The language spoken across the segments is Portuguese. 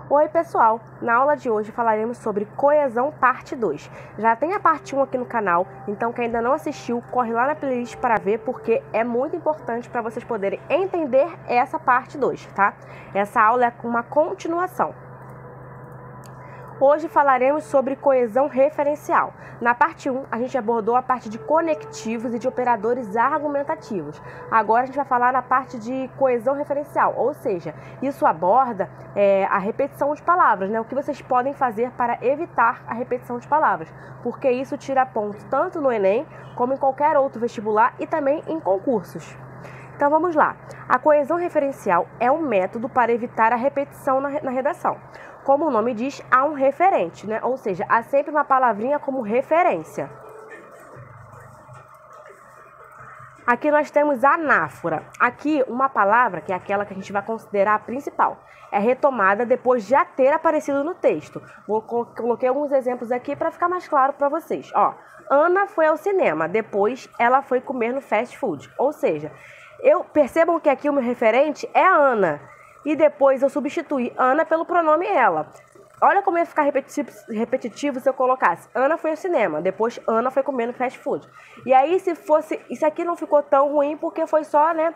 Oi pessoal, na aula de hoje falaremos sobre coesão parte 2. Já tem a parte 1 aqui no canal, então quem ainda não assistiu, corre lá na playlist para ver, porque é muito importante para vocês poderem entender essa parte 2, tá? Essa aula é uma continuação. Hoje falaremos sobre coesão referencial. Na parte 1, a gente abordou a parte de conectivos e de operadores argumentativos. Agora a gente vai falar na parte de coesão referencial, ou seja, isso aborda a repetição de palavras, né? O que vocês podem fazer para evitar a repetição de palavras, porque isso tira pontos tanto no Enem, como em qualquer outro vestibular e também em concursos. Então vamos lá. A coesão referencial é um método para evitar a repetição na redação. Como o nome diz, há um referente, né? Ou seja, há sempre uma palavrinha como referência. Aqui nós temos anáfora. Aqui uma palavra, que é aquela que a gente vai considerar a principal, é retomada depois de já ter aparecido no texto. Coloquei alguns exemplos aqui para ficar mais claro para vocês. Ó, Ana foi ao cinema, depois ela foi comer no fast food. Ou seja, percebam que aqui o meu referente é a Ana. E depois eu substituí Ana pelo pronome ela. Olha como ia ficar repetitivo se eu colocasse Ana foi ao cinema, depois Ana foi comer no fast food. E aí se fosse, isso aqui não ficou tão ruim porque foi só, né,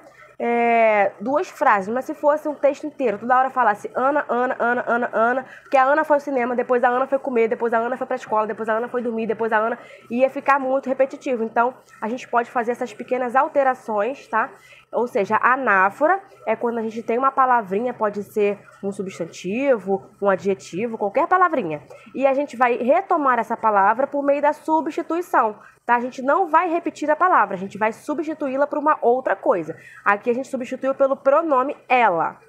duas frases. Mas se fosse um texto inteiro, toda hora falasse Ana, Ana, Ana, Ana, Ana, porque a Ana foi ao cinema, depois a Ana foi comer, depois a Ana foi pra escola, depois a Ana foi dormir, depois a Ana, ia ficar muito repetitivo. Então a gente pode fazer essas pequenas alterações, tá? Ou seja, anáfora é quando a gente tem uma palavrinha, pode ser um substantivo, um adjetivo, qualquer palavrinha. E a gente vai retomar essa palavra por meio da substituição, tá? A gente não vai repetir a palavra, a gente vai substituí-la por uma outra coisa. Aqui a gente substituiu pelo pronome ela.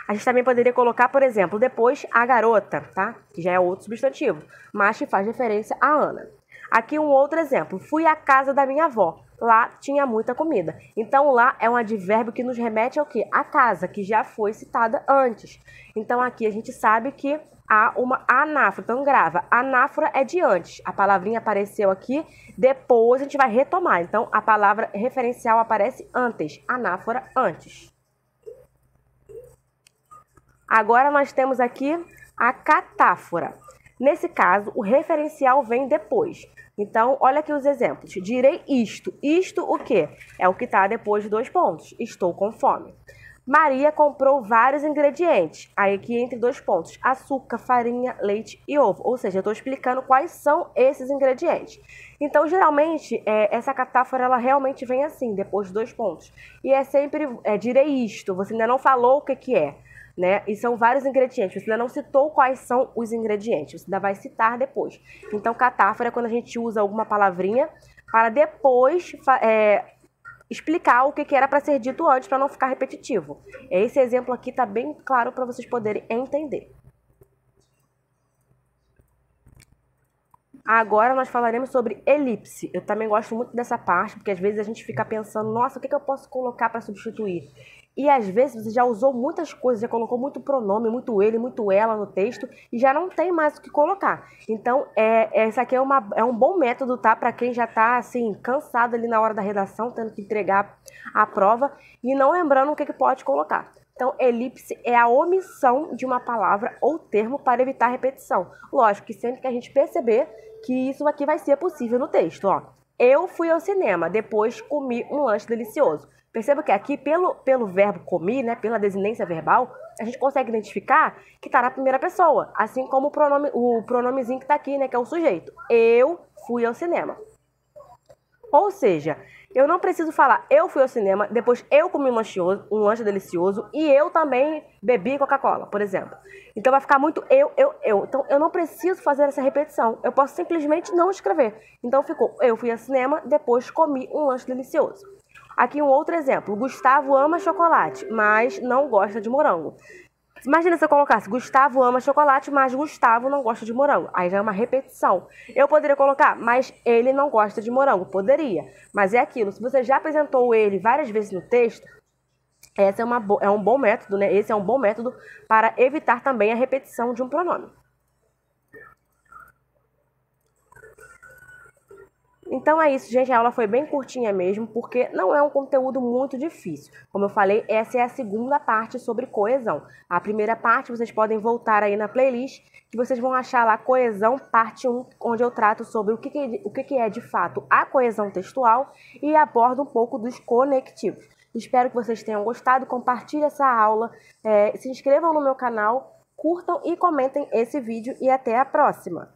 A gente também poderia colocar, por exemplo, depois a garota, tá? Que já é outro substantivo, mas que faz referência a Ana. Aqui um outro exemplo. Fui à casa da minha avó. Lá tinha muita comida. Então, lá é um advérbio que nos remete ao quê? A casa, que já foi citada antes. Então, aqui a gente sabe que há uma anáfora. Então, grava. Anáfora é de antes. A palavrinha apareceu aqui, depois a gente vai retomar. Então, a palavra referencial aparece antes. Anáfora antes. Agora, nós temos aqui a catáfora. Nesse caso, o referencial vem depois. Então, olha aqui os exemplos. Direi isto. Isto o quê? É o que está depois de 2 pontos. Estou com fome. Maria comprou vários ingredientes. Aí aqui entre 2 pontos. Açúcar, farinha, leite e ovo. Ou seja, eu estou explicando quais são esses ingredientes. Então, geralmente, essa catáfora, ela realmente vem assim, depois de 2 pontos. E é sempre, direi isto. Você ainda não falou o que é. Né? E são vários ingredientes, você ainda não citou quais são os ingredientes, você ainda vai citar depois. Então, catáfora é quando a gente usa alguma palavrinha para depois explicar o que era para ser dito antes, para não ficar repetitivo. Esse exemplo aqui está bem claro para vocês poderem entender. Agora nós falaremos sobre elipse. Eu também gosto muito dessa parte, porque às vezes a gente fica pensando, nossa, o que eu posso colocar para substituir? E às vezes você já usou muitas coisas, já colocou muito pronome, muito ele, muito ela no texto e já não tem mais o que colocar. Então, esse aqui é um bom método, tá? Para quem já tá, assim, cansado ali na hora da redação, tendo que entregar a prova e não lembrando o que pode colocar. Então, elipse é a omissão de uma palavra ou termo para evitar repetição. Lógico que sempre que a gente perceber que isso aqui vai ser possível no texto, ó. Eu fui ao cinema, depois comi um lanche delicioso. Perceba que aqui, pelo verbo comi, né, pela desinência verbal, a gente consegue identificar que está na primeira pessoa, assim como o pronomezinho que está aqui, né, que é o sujeito. Eu fui ao cinema. Ou seja, eu não preciso falar eu fui ao cinema, depois eu comi um lanche delicioso e eu também bebi Coca-Cola, por exemplo. Então vai ficar muito eu. Então eu não preciso fazer essa repetição, eu posso simplesmente não escrever. Então ficou eu fui ao cinema, depois comi um lanche delicioso. Aqui um outro exemplo. Gustavo ama chocolate, mas não gosta de morango. Imagina se eu colocasse Gustavo ama chocolate, mas Gustavo não gosta de morango. Aí já é uma repetição. Eu poderia colocar, mas ele não gosta de morango. Poderia. Mas é aquilo. Se você já apresentou ele várias vezes no texto, esse é um bom método, né? Esse é um bom método para evitar também a repetição de um pronome. Então é isso, gente. A aula foi bem curtinha mesmo, porque não é um conteúdo muito difícil. Como eu falei, essa é a segunda parte sobre coesão. A primeira parte vocês podem voltar aí na playlist, que vocês vão achar lá Coesão, parte 1, onde eu trato sobre o que é de fato a coesão textual e abordo um pouco dos conectivos. Espero que vocês tenham gostado, compartilhem essa aula, se inscrevam no meu canal, curtam e comentem esse vídeo e até a próxima!